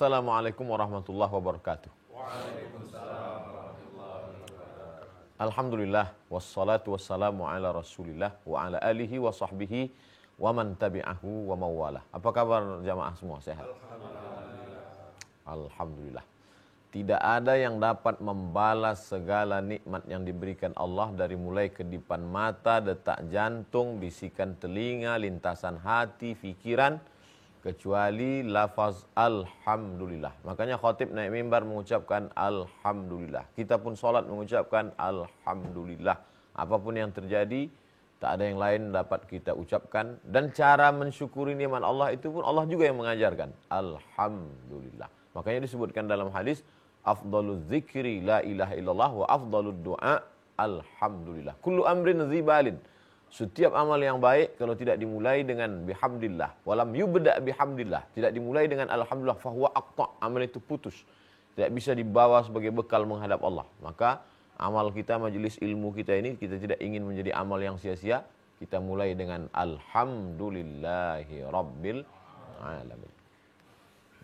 Assalamualaikum warahmatullahi wabarakatuh. Alhamdulillah wassalatu wassalamu ala Rasulillah wa ala alihi wa sahbihi wa man tabi'ahu wa mawalah. Apa kabar jamaah semua? Sehat? Alhamdulillah. Tidak ada yang dapat membalas segala nikmat yang diberikan Allah dari mulai kedipan mata, detak jantung, bisikan telinga, lintasan hati, fikiran, kecuali lafaz alhamdulillah. Makanya khatib naik mimbar mengucapkan alhamdulillah. Kita pun solat mengucapkan alhamdulillah. Apapun yang terjadi, tak ada yang lain dapat kita ucapkan. Dan cara mensyukuri nikmat Allah itu pun Allah juga yang mengajarkan. Alhamdulillah. Makanya disebutkan dalam hadis, afdalul zikri la ilaha illallah wa afdalud du'a alhamdulillah. Kullu amrin zibalin. Setiap amal yang baik kalau tidak dimulai dengan bihamdillah, walam yubda bihamdillah, tidak dimulai dengan alhamdulillah, fahuwa aqta, amal itu putus. Tidak bisa dibawa sebagai bekal menghadap Allah. Maka amal kita, majelis ilmu kita ini, kita tidak ingin menjadi amal yang sia-sia. Kita mulai dengan alhamdulillahi rabbil alamin.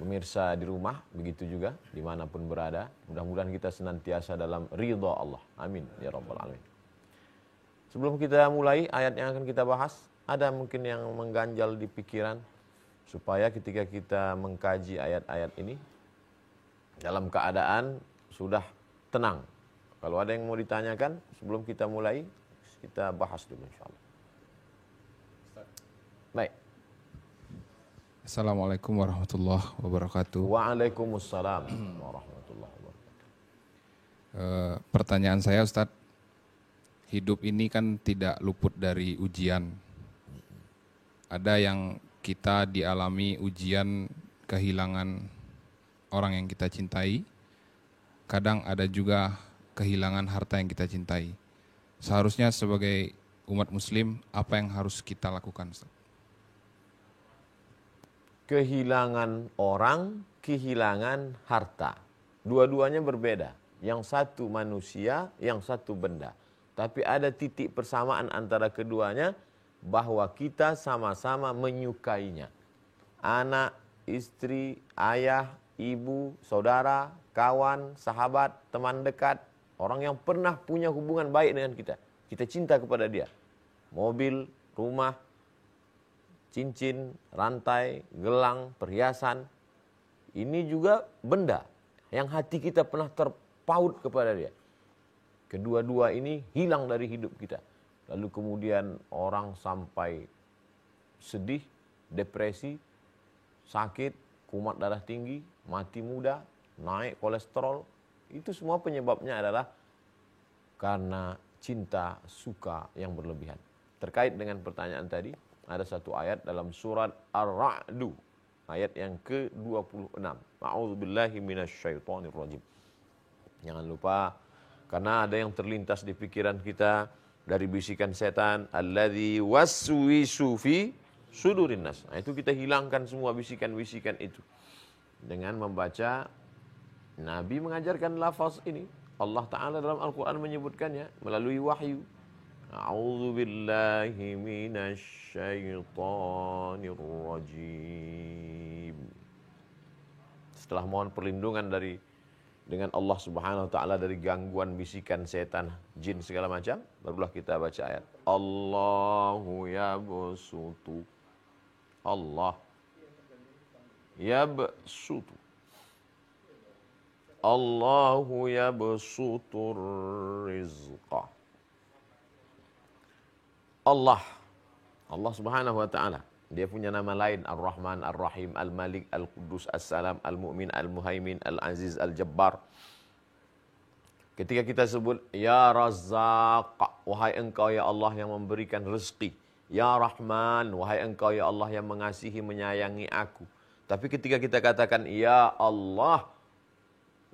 Pemirsa di rumah, begitu juga dimanapun berada. Mudah-mudahan kita senantiasa dalam ridha Allah. Amin ya rabbal alamin. Sebelum kita mulai ayat yang akan kita bahas, ada mungkin yang mengganjal di pikiran supaya ketika kita mengkaji ayat-ayat ini dalam keadaan sudah tenang. Kalau ada yang mau ditanyakan sebelum kita mulai, kita bahas dulu insyaallah. Baik. Assalamualaikum warahmatullahi wabarakatuh. Waalaikumsalam warahmatullahi wabarakatuh. Pertanyaan saya, Ustaz, hidup ini kan tidak luput dari ujian. Ada yang kita dialami ujian kehilangan orang yang kita cintai. Kadang ada juga kehilangan harta yang kita cintai. Seharusnya sebagai umat muslim, apa yang harus kita lakukan, Ustaz? Kehilangan orang, kehilangan harta. Dua-duanya berbeda. Yang satu manusia, yang satu benda. Tapi ada titik persamaan antara keduanya bahwa kita sama-sama menyukainya. Anak, istri, ayah, ibu, saudara, kawan, sahabat, teman dekat, orang yang pernah punya hubungan baik dengan kita. Kita cinta kepada dia. Mobil, rumah, cincin, rantai, gelang, perhiasan. Ini juga benda yang hati kita pernah terpaut kepada dia. Kedua-dua ini hilang dari hidup kita. Lalu kemudian orang sampai sedih, depresi, sakit, kumat darah tinggi, mati muda, naik kolesterol. Itu semua penyebabnya adalah karena cinta, suka yang berlebihan. Terkait dengan pertanyaan tadi, ada satu ayat dalam surat Ar-Ra'du, ayat yang ke-26. A'udzubillahi minasyaitonirrajim. Jangan lupa, karena ada yang terlintas di pikiran kita dari bisikan setan, alladzi waswisu fi sudurin nas. Nah, itu kita hilangkan semua bisikan-bisikan itu dengan membaca. Nabi mengajarkan lafaz ini. Allah Ta'ala dalam Al-Quran menyebutkannya melalui wahyu. A'udzubillahi minasyaitonirrajim. Setelah mohon perlindungan dengan Allah Subhanahu wa taala dari gangguan bisikan setan, jin segala macam, barulah kita baca ayat. Allahu yabsutu. Allah yabsutu. Allahu yabsutur rizqa. Allah Subhanahu wa taala, dia punya nama lain, Ar-Rahman, Ar-Rahim, Al-Malik, Al-Quddus, As-Salam, Al-Mu'min, Al-Muhaimin, Al-Aziz, Al-Jabbar. Ketika kita sebut Ya Razzaq, wahai engkau ya Allah yang memberikan rezeki. Ya Rahman, wahai engkau ya Allah yang mengasihi menyayangi aku. Tapi ketika kita katakan Ya Allah,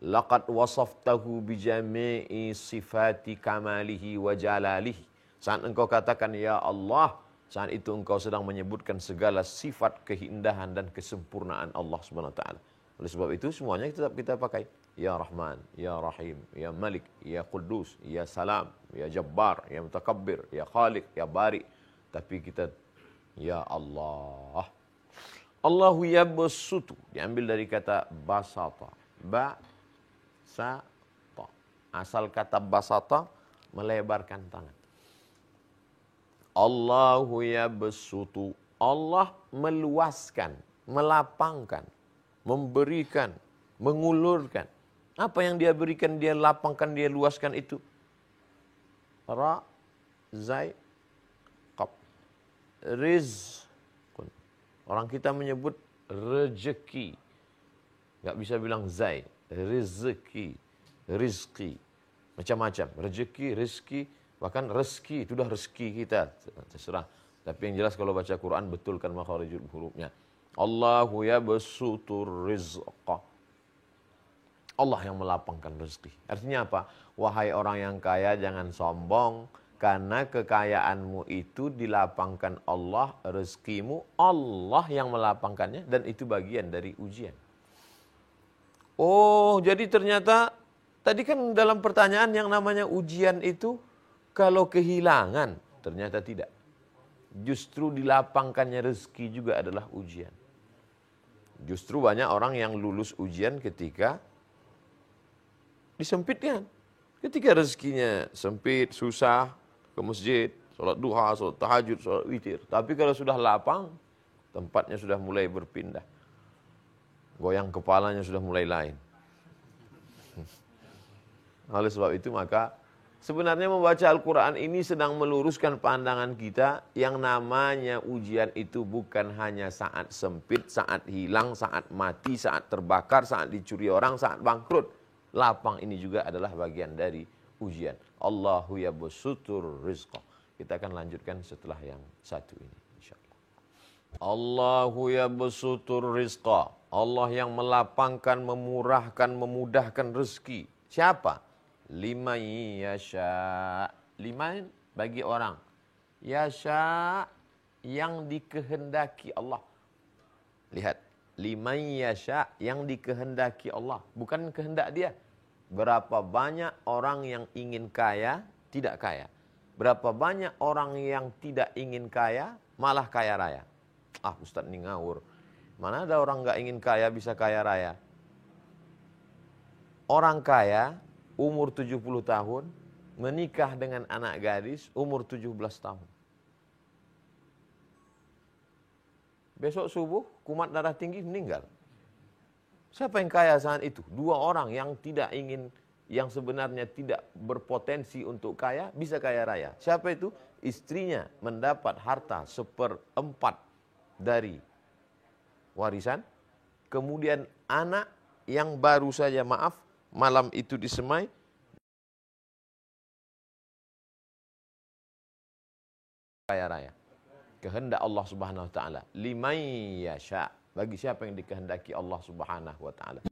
laqad wasaftahu bijami'i sifati kamalihi wa jalalihi. Saat engkau katakan Ya Allah, saat itu engkau sedang menyebutkan segala sifat keindahan dan kesempurnaan Allah Subhanahu wa taala. Oleh sebab itu semuanya tetap kita pakai. Ya Rahman, Ya Rahim, Ya Malik, Ya Quddus, Ya Salam, Ya Jabbar, Ya Mutakabbir, Ya Khaliq, Ya Bari. Tapi kita Ya Allah. Allahu yabsutu diambil dari kata basata. Basata. Asal kata basata melebarkan tangan. Allahu yabsutu. Allah meluaskan, melapangkan, memberikan, mengulurkan. Apa yang dia berikan, dia lapangkan, dia luaskan itu. Ra, zai, qab. Rizqun. Orang kita menyebut rezeki. Enggak bisa bilang zai. Rezeki, rizki. Macam-macam. Rezeki, rizki, bahkan rezeki. Itu dah rezeki kita. Terserah. Tapi yang jelas kalau baca Quran, betulkan makharijul hurufnya. Allahu yabsutur rizqa. Allah yang melapangkan rezeki. Artinya apa? Wahai orang yang kaya, jangan sombong. Karena kekayaanmu itu dilapangkan Allah, rezekimu Allah yang melapangkannya. Dan itu bagian dari ujian. Oh, jadi ternyata tadi kan dalam pertanyaan yang namanya ujian itu kalau kehilangan, ternyata tidak. Justru dilapangkannya rezeki juga adalah ujian. Justru banyak orang yang lulus ujian ketika disempitkan. Ketika rezekinya sempit, susah, ke masjid, sholat duha, sholat tahajud, sholat witir. Tapi kalau sudah lapang, tempatnya sudah mulai berpindah. Goyang kepalanya sudah mulai lain. Oleh sebab itu maka sebenarnya membaca Al-Quran ini sedang meluruskan pandangan kita yang namanya ujian itu bukan hanya saat sempit, saat hilang, saat mati, saat terbakar, saat dicuri orang, saat bangkrut. Lapang ini juga adalah bagian dari ujian. Allahu yabsutur rizqa. Kita akan lanjutkan setelah yang satu ini, insyaallah. Allahu yabsutur rizqa. Allah yang melapangkan, memurahkan, memudahkan rezeki. Siapa? Liman yasha. Liman bagi orang. Yasha yang dikehendaki Allah. Lihat, liman yasha yang dikehendaki Allah, bukan kehendak dia. Berapa banyak orang yang ingin kaya, tidak kaya. Berapa banyak orang yang tidak ingin kaya, malah kaya raya. Ah, Ustaz ini ngawur. Mana ada orang nggak ingin kaya bisa kaya raya? Orang kaya umur 70 tahun menikah dengan anak gadis umur 17 tahun. Besok subuh kumat darah tinggi meninggal. Siapa yang kaya saat itu? Dua orang yang tidak ingin, yang sebenarnya tidak berpotensi untuk kaya, bisa kaya raya. Siapa itu? Istrinya mendapat harta 1/4 dari warisan. Kemudian anak yang baru saja malam itu disemai, kaya raya. Kehendak Allah Subhanahu wa taala. Liman yasha. Bagi siapa yang dikehendaki Allah Subhanahu wa taala.